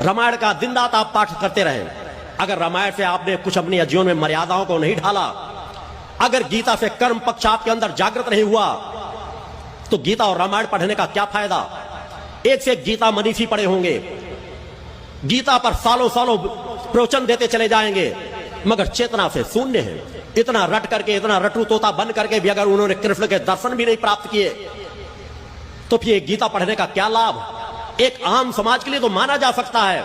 रामायण का दिन रात आप पाठ करते रहे, अगर रामायण से आपने कुछ अपने जीवन में मर्यादाओं को नहीं ढाला, अगर गीता से कर्म पक्ष आपके अंदर जागृत नहीं हुआ, तो गीता और रामायण पढ़ने का क्या फायदा। एक से एक गीता मनीषी पढ़े होंगे, गीता पर सालों सालों प्रवचन देते चले जाएंगे, मगर चेतना से शून्य है। इतना रट करके, इतना रटू तोता बन करके भी अगर उन्होंने कृष्ण के दर्शन भी नहीं प्राप्त किए, तो फिर गीता पढ़ने का क्या लाभ। एक आम समाज के लिए तो माना जा सकता है,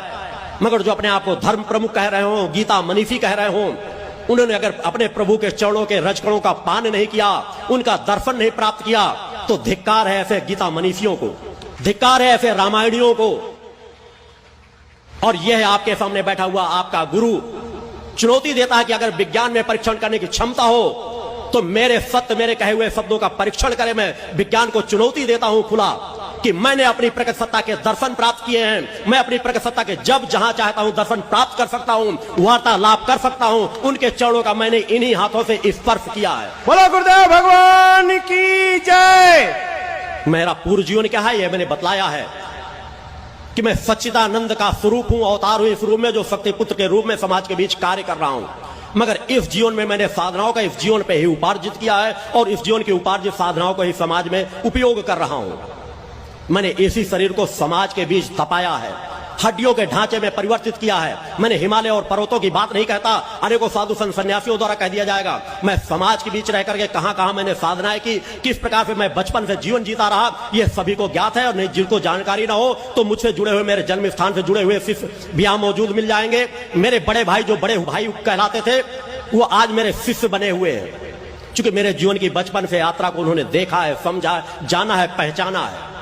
मगर जो अपने आप को धर्म प्रमुख कह रहे हो, गीता मनीषी कह रहे हो, उन्होंने अगर अपने प्रभु के चरणों के रजकणों का पान नहीं किया, उनका दर्शन नहीं प्राप्त किया, तो धिक्कार है ऐसे गीता मनीषियों को, धिक्कार है ऐसे रामायणियों को। और यह आपके सामने बैठा हुआ आपका गुरु चुनौती देता है कि अगर विज्ञान में परीक्षण करने की क्षमता हो, तो मेरे सत्य, मेरे कहे हुए शब्दों का परीक्षण करे। मैं विज्ञान को चुनौती देता हूं खुला कि मैंने अपनी प्रकट सत्ता के दर्शन प्राप्त किए हैं। मैं अपनी प्रकट सत्ता के जब जहां चाहता हूं दर्शन प्राप्त कर सकता हूं, वार्तालाप कर सकता हूं। उनके चरणों का मैंने इन्हीं हाथों से स्पर्श किया है। बोलो गुरुदेव भगवान की जय। मेरा पूर्व जीवन क्या है, यह मैंने बतलाया है कि मैं सच्चिदानंद का स्वरूप हूं, अवतार हूं इस रूप में, जो शक्ति पुत्र के रूप में समाज के बीच कार्य कर रहा हूं। मगर इस जीवन में मैंने साधनाओं का इस जीवन पे ही उपार्जित किया है, और इस जीवन की उपार्जित साधनाओं को ही समाज में उपयोग कर रहा हूं। मैंने इसी शरीर को समाज के बीच तपाया है, हड्डियों के ढांचे में परिवर्तित किया है। मैंने हिमालय और पर्वतों की बात नहीं कहता, अनेकों साधु संत सन्यासियों द्वारा कह दिया जाएगा। मैं समाज के बीच रह करके कहां कहां मैंने साधनाएं की, किस प्रकार से मैं बचपन से जीवन जीता रहा, यह सभी को ज्ञात है। और नहीं जिनको जानकारी ना हो, तो मुझसे जुड़े हुए, मेरे जन्म स्थान से जुड़े हुए शिष्य भी यहां मौजूद मिल जाएंगे। मेरे बड़े भाई, जो बड़े भाई कहलाते थे, वो आज मेरे शिष्य बने हुए हैं, क्योंकि मेरे जीवन की बचपन से यात्रा को उन्होंने देखा है, समझा, जाना है, पहचाना है।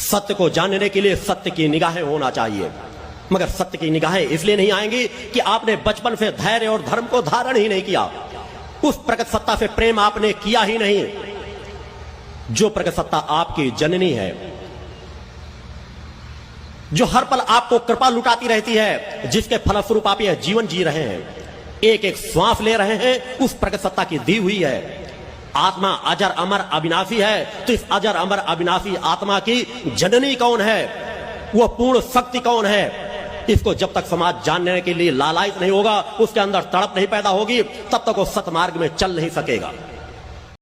सत्य को जानने के लिए सत्य की निगाहें होना चाहिए, मगर सत्य की निगाहें इसलिए नहीं आएंगी कि आपने बचपन से धैर्य और धर्म को धारण ही नहीं किया, उस प्रकट सत्ता से प्रेम आपने किया ही नहीं, जो प्रकट सत्ता आपकी जननी है, जो हर पल आपको कृपा लुटाती रहती है, जिसके फलस्वरूप आप यह जीवन जी रहे हैं, एक एक श्वास ले रहे हैं, उस प्रकट सत्ता की दी हुई है। आत्मा अजर अमर अविनाशी है, तो इस अजर अमर अविनाशी आत्मा की जननी कौन है, वह पूर्ण शक्ति कौन है, इसको जब तक समाज जानने के लिए लालायित नहीं होगा, उसके अंदर तड़प नहीं पैदा होगी, तब तक वो सतमार्ग में चल नहीं सकेगा।